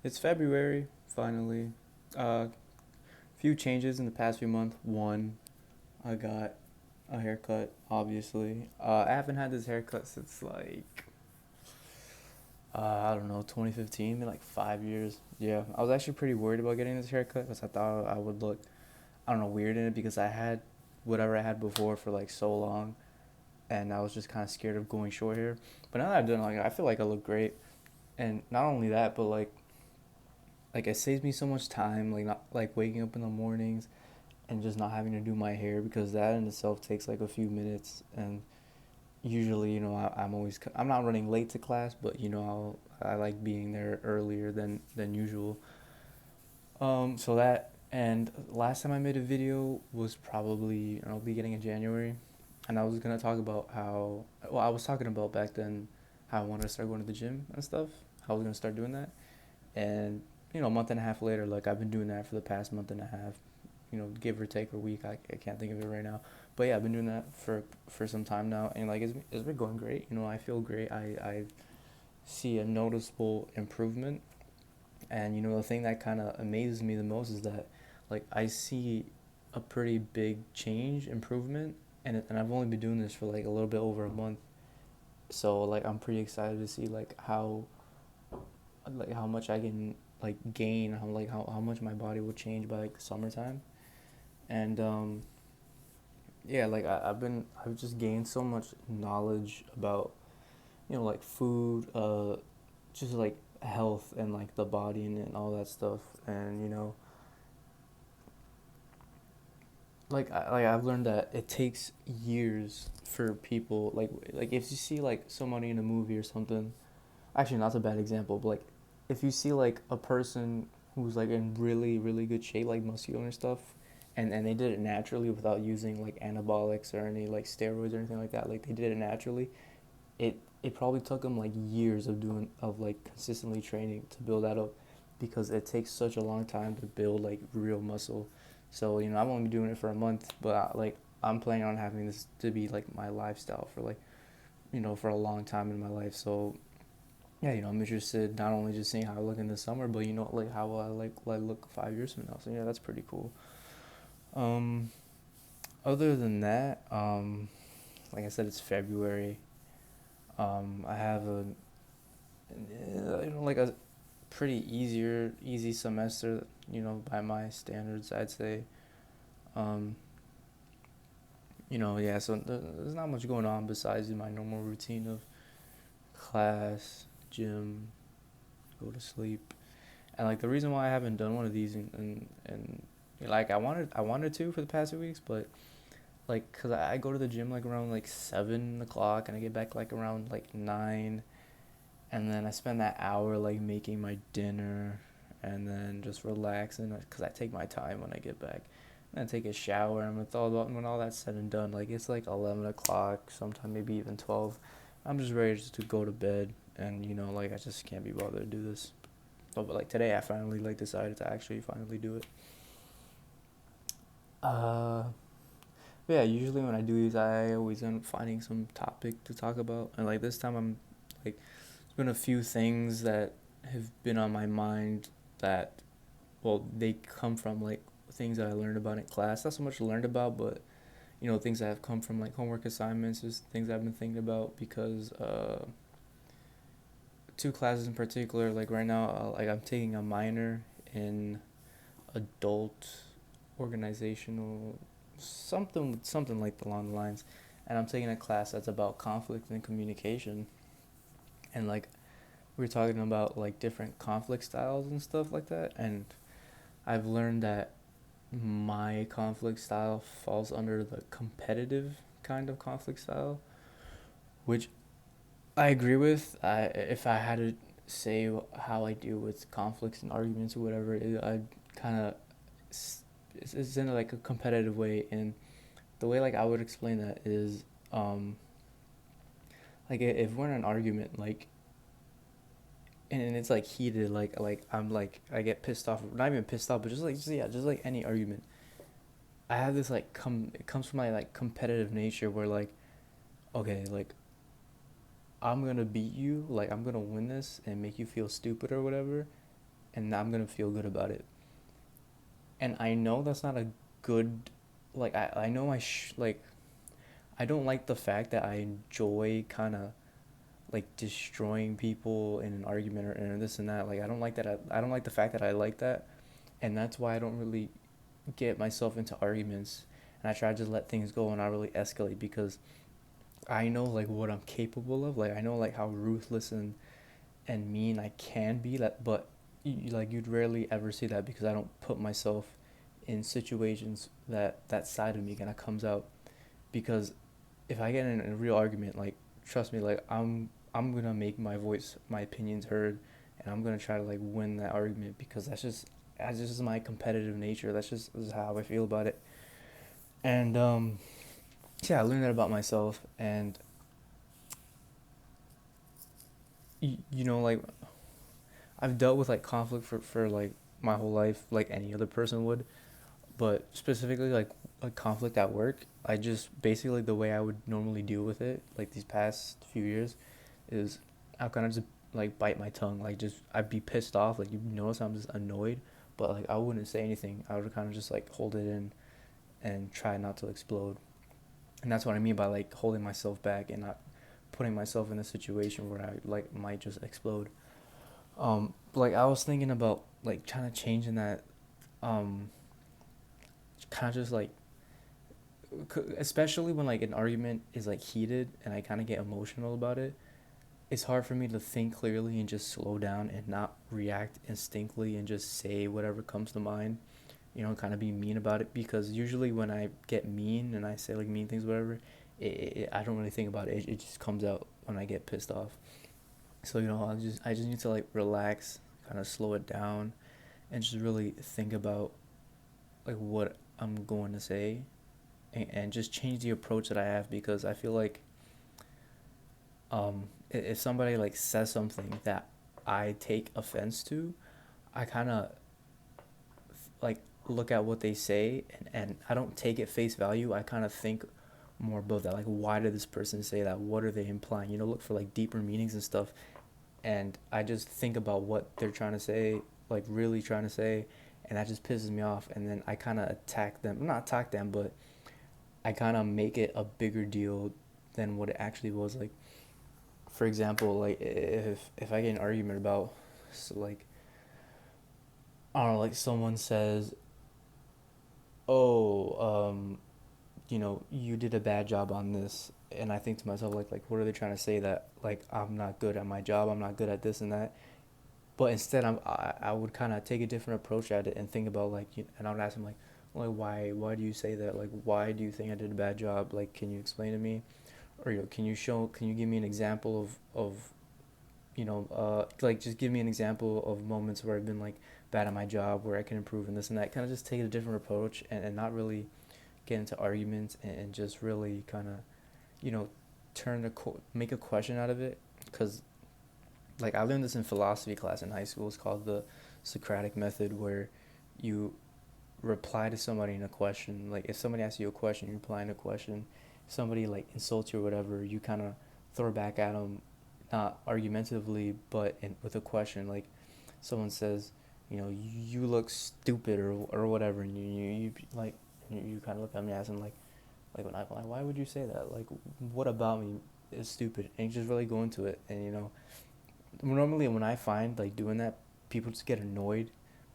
It's February, finally. Few changes in the past few months. One, I got a haircut, obviously. I haven't had this haircut since I don't know, 2015, maybe like 5 years. Yeah, I was actually pretty worried about getting this haircut because I thought I would look, I don't know, weird in it because I had whatever I had before for like so long, and I was just kind of scared of going short hair. But now that I've done it, like, I feel like I look great, and not only that, but like it saves me so much time, like not like waking up in the mornings and just not having to do my hair because that in itself takes like a few minutes. And usually, I'm not running late to class, but I like being there earlier than usual. So that, and last time I made a video was probably I'll be getting in January, and I was gonna talk about how, well, I was talking about back then how I wanted to start going to the gym and stuff. How I was gonna start doing that, and a month and a half later, like I've been doing that for the past month and a half, give or take a week. I can't think of it right now, but yeah, I've been doing that for some time now, and like it's been going great. I feel great. I see a noticeable improvement, and the thing that kind of amazes me the most is that like I see a pretty big change improvement, and I've only been doing this for like a little bit over a month, so like I'm pretty excited to see how much I can like gain, how much my body will change by like the summertime. And yeah, like I've just gained so much knowledge about like food, just like health and like the body and all that stuff. And I've learned that it takes years for people, like if you see like somebody in a movie or something. Actually, not a bad example, but like if you see like a person who's like in really really good shape, like muscular and stuff, and they did it naturally without using like anabolics or any like steroids or anything like that, like they did it naturally. It probably took them like years of like consistently training to build that up, because it takes such a long time to build like real muscle. So I've only been doing it for a month, but like I'm planning on having this to be like my lifestyle for like for a long time in my life. So yeah, I'm interested not only just seeing how I look in the summer, but like how I look 5 years from now. So yeah, that's pretty cool. Um, Other than that, like I said, it's February. I have like a pretty easy semester, by my standards, I'd say. Um, yeah. So there's not much going on besides my normal routine of class, gym, go to sleep. And like the reason why I haven't done one of these and like I wanted to for the past 2 weeks, but like cause I go to the gym like around like 7 o'clock and I get back like around like 9, and then I spend that hour like making my dinner and then just relaxing because I take my time when I get back. And then take a shower, and when all that's said and done, like it's like 11 o'clock, sometime maybe even 12. I'm just ready just to go to bed, and like I just can't be bothered to do this. But like today, I finally like decided to actually finally do it. Uh, yeah. Usually when I do these, I always end up finding some topic to talk about, and like this time, like there's been a few things that have been on my mind that, well, they come from like things that I learned about in class. Not so much learned about, but things that have come from like homework assignments, just things I've been thinking about because two classes in particular. Like right now, like I'm taking a minor in adult organizational something like along the lines, and I'm taking a class that's about conflict and communication, and like we're talking about like different conflict styles and stuff like that, and I've learned that my conflict style falls under the competitive kind of conflict style, which I agree with. If I had to say how I deal with conflicts and arguments or whatever, I'd kind of it's in like a competitive way, and the way like I would explain that is, um, like if we're in an argument, like and it's like heated, like I'm like I get pissed off, not even pissed off, but just like any argument. I have this like it comes from my like competitive nature where like, okay, like I'm gonna beat you, like I'm gonna win this and make you feel stupid or whatever, and I'm gonna feel good about it. And I know that's not a good, like I know like I don't like the fact that I enjoy kind of like destroying people in an argument or this and that. Like I don't like that. I don't like the fact that I like that, and that's why I don't really get myself into arguments. And I try to just let things go and not really escalate because I know like what I'm capable of. Like I know like how ruthless and mean I can be. That, but like you'd rarely ever see that because I don't put myself in situations that side of me kind of comes out. Because if I get in a real argument, like trust me, like I'm gonna make my voice, my opinions heard, and I'm gonna try to like win that argument because that's just my competitive nature. That's how I feel about it. And yeah, I learned that about myself, and you know like I've dealt with like conflict for like my whole life, like any other person would, but specifically like conflict at work, I just basically the way I would normally deal with it, like these past few years, is I kind of just like bite my tongue, like just I'd be pissed off, like you notice I'm just annoyed, but like I wouldn't say anything. I would kind of just like hold it in and try not to explode, and that's what I mean by like holding myself back and not putting myself in a situation where I like might just explode. Like I was thinking about like trying to change in that, um, kind of just like especially when like an argument is like heated and I kind of get emotional about it, it's hard for me to think clearly and just slow down and not react instinctively and just say whatever comes to mind, kind of be mean about it because usually when I get mean and I say like mean things, whatever, I don't really think about it. It just comes out when I get pissed off. So, I just need to like relax, kind of slow it down and just really think about like what I'm going to say and just change the approach that I have because I feel like if somebody like says something that I take offense to, I kind of like look at what they say and I don't take it face value. I kind of think more about that. Like, why did this person say that? What are they implying? Look for like deeper meanings and stuff. And I just think about what they're trying to say, like really trying to say, and that just pisses me off. And then I kind of attack them. Not attack them, but I kind of make it a bigger deal than what it actually was. Like, for example, like if I get an argument about, so like I don't know, like someone says, "Oh, you did a bad job on this," and I think to myself, like what are they trying to say? That like I'm not good at my job, I'm not good at this and that. But instead, I would kind of take a different approach at it and think about like, and I would ask him like why do you say that? Like why do you think I did a bad job? Like can you explain to me? Or can you give me an example of like just give me an example of moments where I've been like bad at my job where I can improve and this and that. Kind of just take a different approach and not really get into arguments and just really kind of you know make a question out of it because like I learned this in philosophy class in high school. It's called the Socratic method where you reply to somebody in a question. Like if somebody asks you a question, you reply in a question. If somebody like insults you or whatever, you kind of throw back at them, not argumentatively, but with a question. Like someone says, you look stupid or whatever, and you like you kind of look at me and ask them like why would you say that? Like what about me is stupid? And you just really go into it, and normally when I find like doing that, people just get annoyed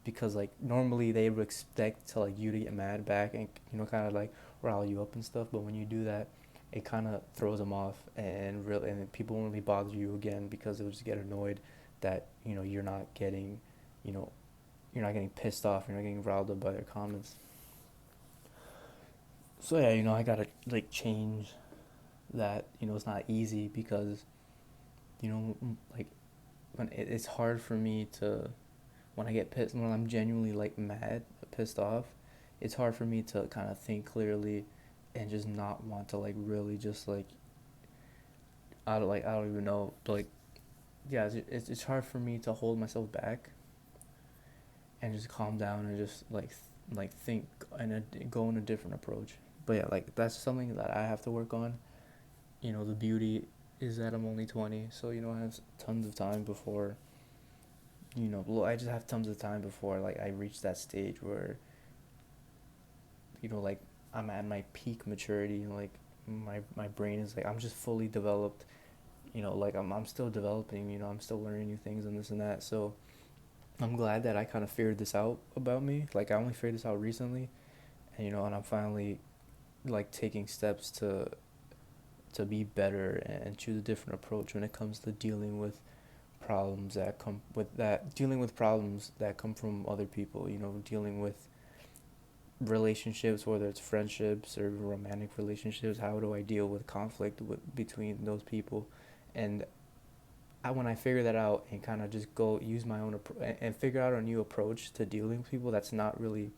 because like normally they would expect to like you to get mad back and kind of like rile you up and stuff, but when you do that, it kind of throws them off and people won't really bother you again because they'll just get annoyed that you know you're not getting pissed off, you're not getting riled up by their comments. So yeah, I gotta like change that. It's not easy because like when it's hard for me to when I get pissed, when I'm genuinely like mad, pissed off, it's hard for me to kind of think clearly and just not want to like really just like I don't even know, but like yeah, it's hard for me to hold myself back and just calm down and just like think and go in a different approach. But yeah, like that's something that I have to work on. The beauty is that I'm only 20, so I have tons of time before I just have tons of time before like I reach that stage where like I'm at my peak maturity and like my brain is like I'm just fully developed. Like I'm still developing. I'm still learning new things and this and that. So I'm glad that I kind of figured this out about me. Like I only figured this out recently, and and I'm finally like taking steps to be better and choose a different approach when it comes to dealing with problems that come from other people. Dealing with relationships, whether it's friendships or romantic relationships. How do I deal with conflict between those people? And when I figure that out and kind of just go use my own and figure out a new approach to dealing with people that's not really,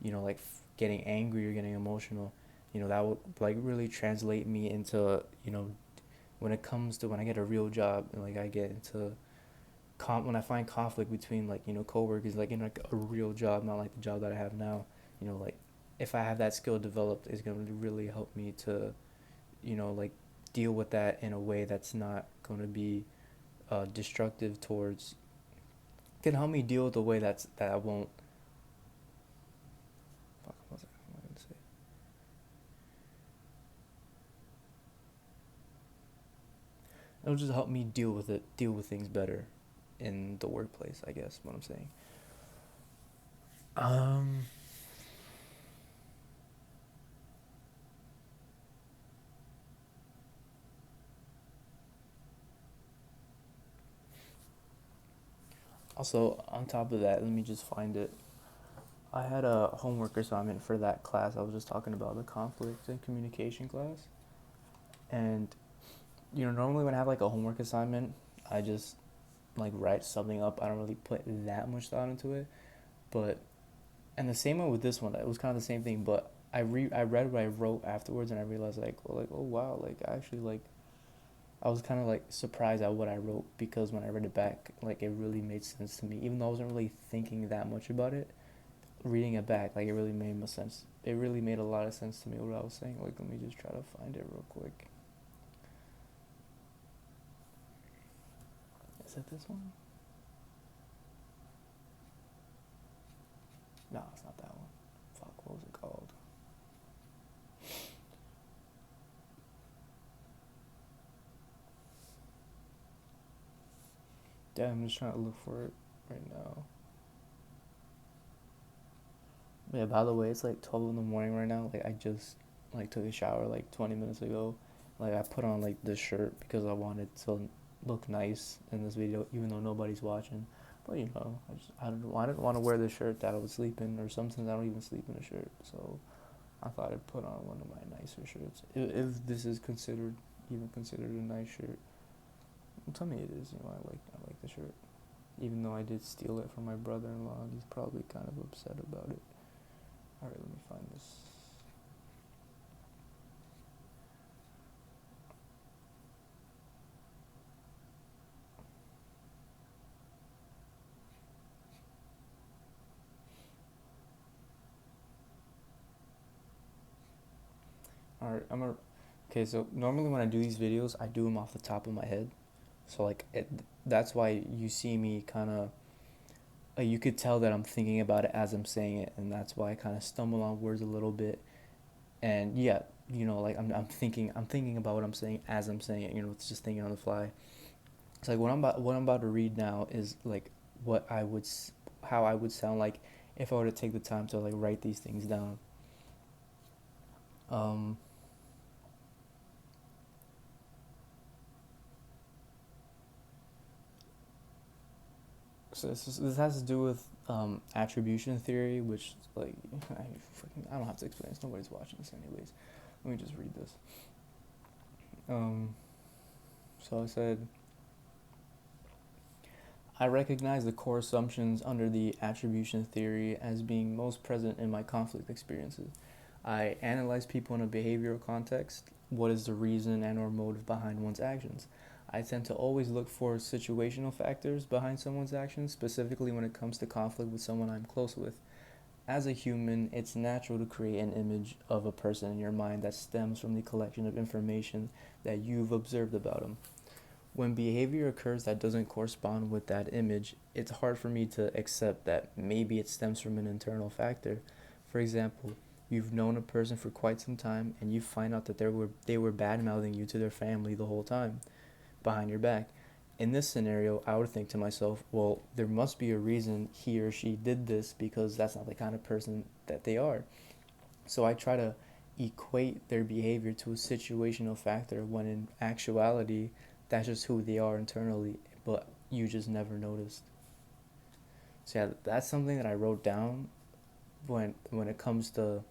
like getting angry or getting emotional, that would like really translate me into, when it comes to when I get a real job and like I get into when I find conflict between like coworkers, like in like a real job, not like the job that I have now, like if I have that skill developed, it's gonna really help me to, like deal with that in a way that's not gonna be destructive towards. Can help me deal with the way that I won't. Fuck, what am I gonna say? It'll just help me deal with things better, in the workplace. I guess what I'm saying. Um. Also, on top of that, let me just find it. I had a homework assignment for that class I was just talking about, the conflict and communication class. And normally when I have like a homework assignment, I just like write something up. I don't really put that much thought into it. But and the same way with this one, it was kind of the same thing. But I read what I wrote afterwards, and I realized like oh wow, like I actually like I was kind of like surprised at what I wrote, because when I read it back, like it really made sense to me, even though I wasn't really thinking that much about it. Reading it back, like it really made sense. It really made a lot of sense to me what I was saying. Like let me just try to find it real quick. Is it this one? No, it's not that one. Fuck, what was it called? Damn, I'm just trying to look for it right now. Yeah, by the way, it's like 12 in the morning right now. Like I just like took a shower like 20 minutes ago. Like I put on like this shirt because I wanted to look nice in this video, even though nobody's watching. But I didn't want to wear the shirt that I was sleeping, or sometimes I don't even sleep in a shirt. So I thought I'd put on one of my nicer shirts. If this is even considered a nice shirt, tell me it is. I like the shirt. Even though I did steal it from my brother-in-law, he's probably kind of upset about it. All right, let me find this. All right, okay, so normally when I do these videos, I do them off the top of my head. So that's why you see me kind of. You could tell that I'm thinking about it as I'm saying it, and that's why I kind of stumble on words a little bit. And yeah, like I'm thinking about what I'm saying as I'm saying it. It's just thinking on the fly. It's like what I'm about to read now is like what how I would sound like if I were to take the time to like write these things down. Um, so this has to do with attribution theory, which like I don't have to explain this. Nobody's watching this anyways. Let me just read this. Um, so I said, I recognize the core assumptions under the attribution theory as being most present in my conflict experiences. I analyze people in a behavioral context. What is the reason and or motive behind one's actions? I tend to always look for situational factors behind someone's actions, specifically when it comes to conflict with someone I'm close with. As a human, it's natural to create an image of a person in your mind that stems from the collection of information that you've observed about them. when behavior occurs that doesn't correspond with that image, it's hard for me to accept that maybe it stems from an internal factor. For example, you've known a person for quite some time and you find out that they were bad mouthing you to their family the whole time behind your back. In this scenario, I would think to myself, well, there must be a reason he or she did this because that's not the kind of person that they are. So I try to equate their behavior to a situational factor when in actuality, that's just who they are internally, but you just never noticed. So yeah, that's something that I wrote down when it comes to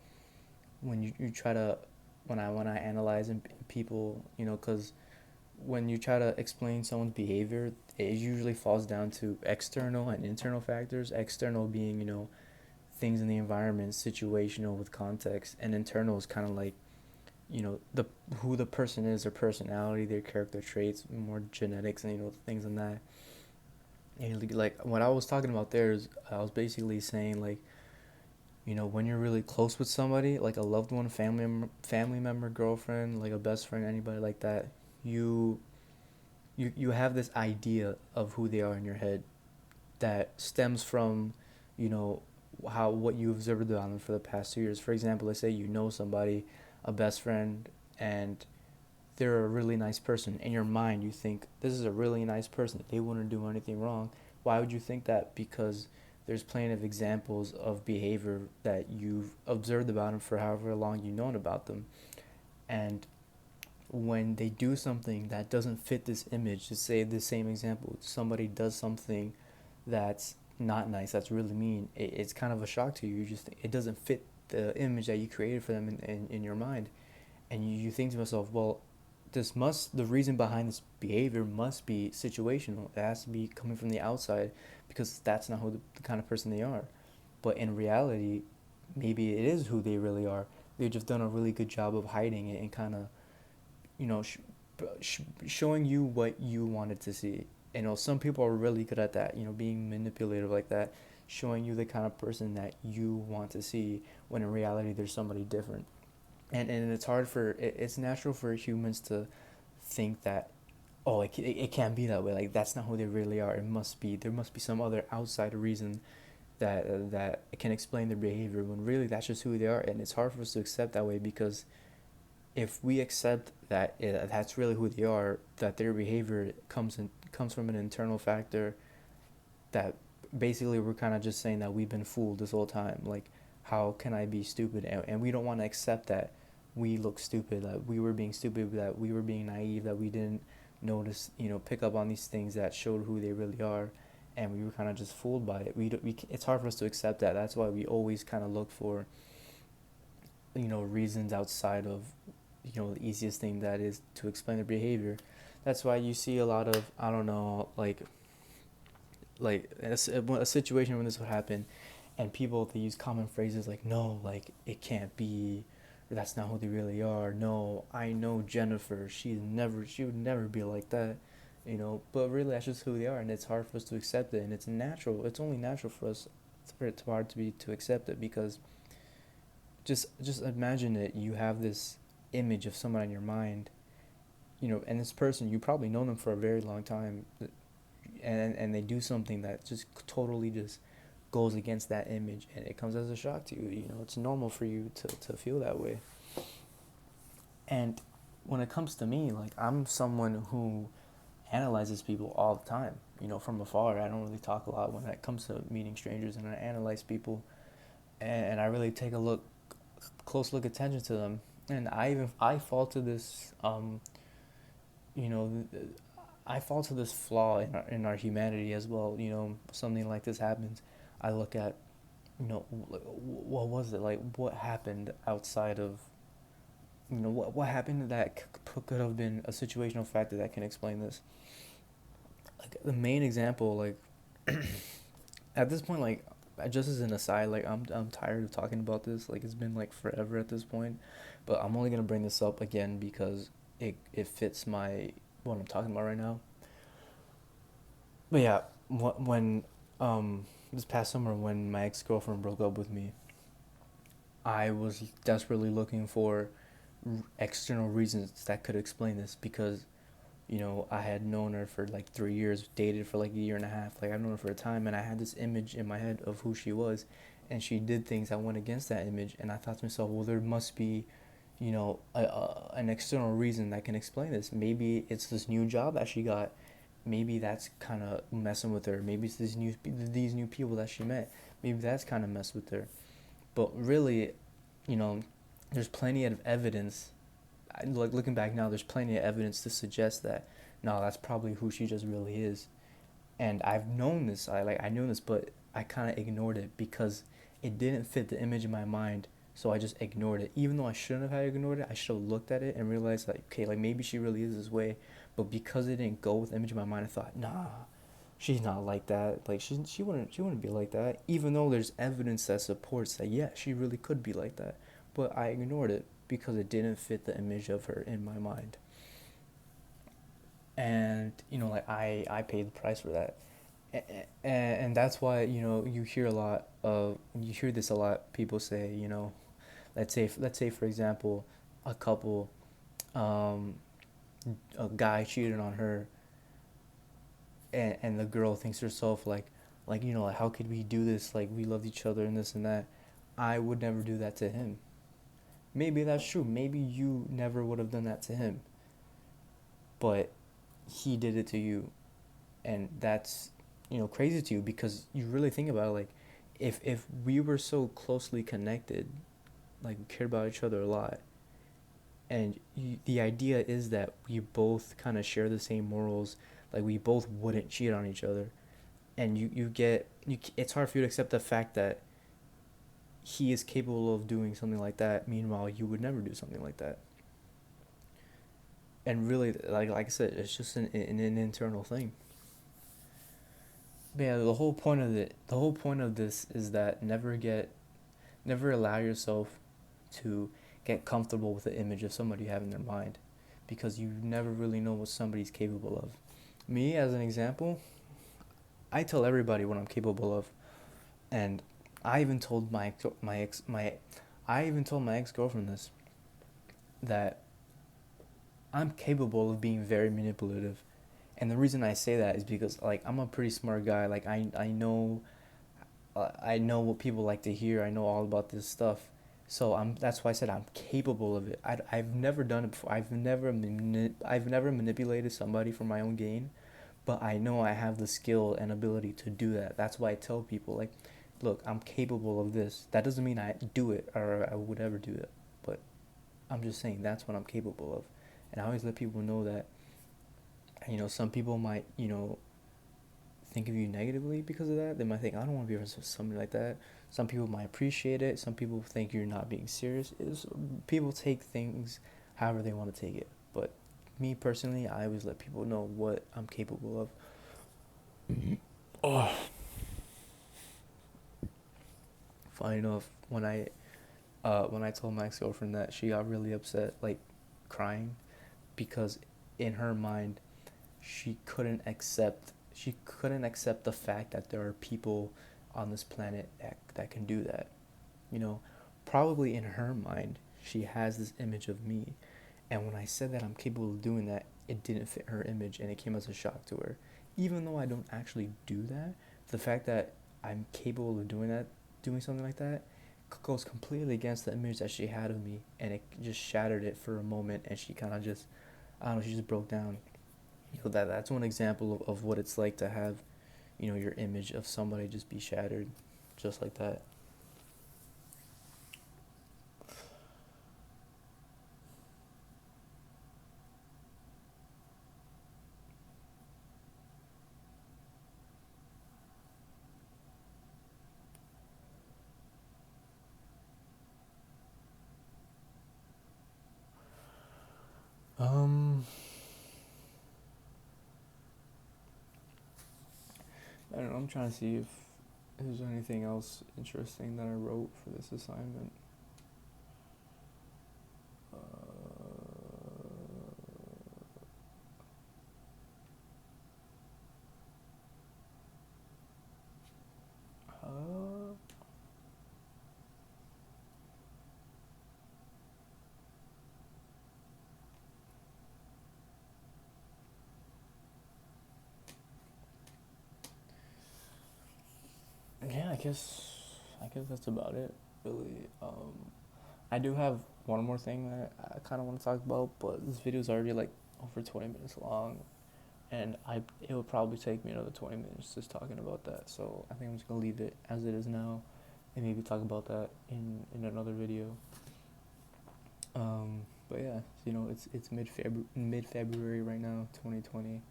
when you try to when I analyze in people, because when you try to explain someone's behavior, it usually falls down to external and internal factors. External being, things in the environment, situational with context, and internal is kind of like, the who the person is, their personality, their character traits, more genetics, and things in that. And like what I was talking about there is I was basically saying like, when you're really close with somebody, like a loved one, family member, girlfriend, like a best friend, anybody like that, you you have this idea of who they are in your head that stems from, you know, how what you observed on them for the past 2 years. For example, let's say you know somebody, a best friend, and they're a really nice person. In your mind, you think this is a really nice person. They wouldn't do anything wrong. Why would you think that? Because there's plenty of examples of behavior that you've observed about them for however long you've known about them. And when they do something that doesn't fit this image, to say the same example, somebody does something that's not nice, that's really mean, it's kind of a shock to you. You just it doesn't fit the image that you created for them in your mind. And you think to yourself, well, the reason behind this behavior must be situational. It has to be coming from the outside because that's not who the kind of person they are. But in reality, maybe it is who they really are. They've just done a really good job of hiding it and kind of, you know, showing you what you wanted to see. Some people are really good at that, being manipulative like that, showing you the kind of person that you want to see when in reality there's somebody different. And it's hard it's natural for humans to think that, oh, it can't be that way. Like, that's not who they really are. There must be some other outside reason that can explain their behavior when really that's just who they are. And it's hard for us to accept that way because if we accept that that's really who they are, that their behavior comes from an internal factor, that basically we're kind of just saying that we've been fooled this whole time. Like, how can I be stupid? And we don't want to accept that we look stupid, that we were being stupid, that we were being naive, that we didn't notice, pick up on these things that showed who they really are, and we were kind of just fooled by it. It's hard for us to accept that. That's why we always kind of look for, reasons outside of, the easiest thing that is to explain their behavior. That's why you see a lot of, I don't know, like a situation when this would happen, and people, they use common phrases like, no, like, it can't be, or that's not who they really are. No, I know Jennifer, she would never be like that, but really that's just who they are, and it's hard for us to accept it. And it's only natural for us, for it hard to accept it, because just imagine it, you have this image of someone in your mind, and this person, you probably know them for a very long time, and they do something that just totally just goes against that image, and it comes as a shock to you. It's normal for you to feel that way. And when it comes to me, like, I'm someone who analyzes people all the time, from afar. I don't really talk a lot when it comes to meeting strangers, and I analyze people, and I really take a close look attention to them. And I fall to this, you know I fall to this flaw in our humanity as well. Something like this happens, I look at, what was it like? What happened outside of, what happened that could have been a situational factor that can explain this? Like, the main example, like, at this point, like, just as an aside, like, I'm tired of talking about this. Like, it's been like forever at this point, but I'm only gonna bring this up again because it fits what I'm talking about right now. But yeah, when this past summer, when my ex girlfriend broke up with me, I was desperately looking for external reasons that could explain this, because I had known her for like 3 years, dated for like a year and a half. Like I've known her for a time, and I had this image in my head of who she was, and she did things that went against that image. And I thought to myself, well, there must be, an external reason that can explain this. Maybe it's this new job that she got. Maybe that's kind of messing with her. Maybe it's these new people that she met. Maybe that's kind of messed with her. But really, you know, there's plenty of evidence. Like looking back now, there's plenty of evidence to suggest that no, that's probably who she just really is. And I've known this. I knew this, but I kind of ignored it because it didn't fit the image in my mind. So I just ignored it. Even though I shouldn't have had ignored it, I should have looked at it and realized like, okay, like maybe she really is this way. But because it didn't go with the image in my mind, I thought, nah, she's not like that. Like she wouldn't be like that. Even though there's evidence that supports that, yeah, she really could be like that. But I ignored it because it didn't fit the image of her in my mind. And like I paid the price for that. And that's why you hear this a lot. People say, let's say for example, a couple, um, a guy cheated on her, and the girl thinks to herself like how could we do this, like we loved each other and this and that. I would never do that to him. Maybe that's true. Maybe you never would have done that to him, but he did it to you, and that's crazy to you because you really think about it, like if we were so closely connected, like we cared about each other a lot, and the idea is that we both kind of share the same morals, like we both wouldn't cheat on each other, and it's hard for you to accept the fact that he is capable of doing something like that, meanwhile you would never do something like that. And really, like I said, it's just an internal thing. But yeah, the whole point of this is that never allow yourself to get comfortable with the image of somebody you have in their mind, because you never really know what somebody's capable of. Me, as an example, I tell everybody what I'm capable of, and I even told my ex girlfriend this, that I'm capable of being very manipulative. And the reason I say that is because like I'm a pretty smart guy. Like I know what people like to hear. I know all about this stuff. So that's why I said I'm capable of it. I've never done it before. I've never manipulated somebody for my own gain, but I know I have the skill and ability to do that. That's why I tell people like, look, I'm capable of this. That doesn't mean I do it or I would ever do it, but I'm just saying that's what I'm capable of. And I always let people know that, some people might, think of you negatively because of that. They might think, I don't want to be around somebody like that. Some people might appreciate it. Some people think you're not being serious. People take things however they want to take it. But me personally, I always let people know what I'm capable of. Oh, funny enough, when I told my ex girlfriend that, she got really upset, like crying, because in her mind, she couldn't accept the fact that there are people on this planet that can do that. You know, Probably in her mind, she has this image of me. And when I said that I'm capable of doing that, it didn't fit her image and it came as a shock to her. Even though I don't actually do that, the fact that I'm capable of doing that, doing something like that, goes completely against the image that she had of me, and it just shattered it for a moment, and she kind of just, I don't know, she just broke down. That's one example of what it's like to have, your image of somebody just be shattered, just like that. Um, I don't know. I'm trying to see if there's anything else interesting that I wrote for this assignment. Uh, I guess that's about it, really. I do have one more thing that I kind of want to talk about, but this video is already like over 20 minutes long, and it would probably take me another 20 minutes just talking about that. So I think I'm just gonna leave it as it is now, and maybe talk about that in another video. But yeah, it's mid February right now, 2020.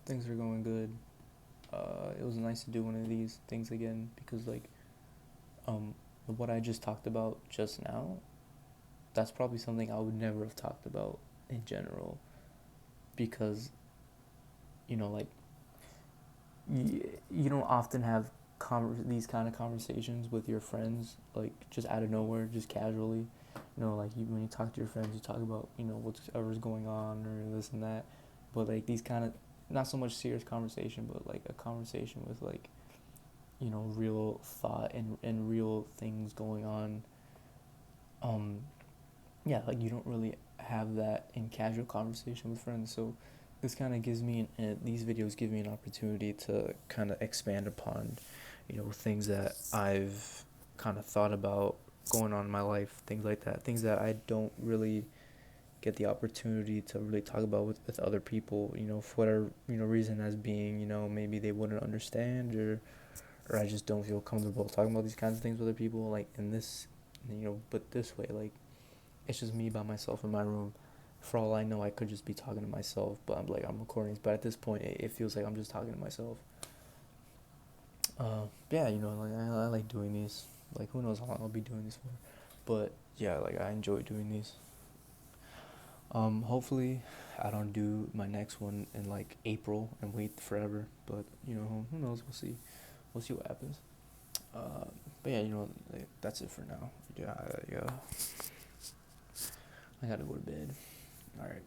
Things are going good. It was nice to do one of these things again because like um what I just talked about just now, that's probably something I would never have talked about in general because like you don't often have these kind of conversations with your friends like just out of nowhere, just casually. Like when you talk to your friends, you talk about whatever's going on or this and that. But like these kind of not so much serious conversation, but like a conversation with like real thought and real things going on. Um, yeah, like you don't really have that in casual conversation with friends. So this kind of gives me, these videos give me an opportunity to kind of expand upon, things that I've kind of thought about going on in my life, things like that, things that I don't really get the opportunity to really talk about with other people, for whatever, reason as being, maybe they wouldn't understand or I just don't feel comfortable talking about these kinds of things with other people, like in this, but this way, like, it's just me by myself in my room. For all I know, I could just be talking to myself, but I'm recording this. But at this point, it feels like I'm just talking to myself. Yeah, like I like doing these. Like who knows how long I'll be doing this for, but yeah, like I enjoy doing these. Hopefully, I don't do my next one in like April and wait forever. But who knows? We'll see. We'll see what happens. Uh, but yeah, like, that's it for now. Yeah, I gotta go to bed. All right.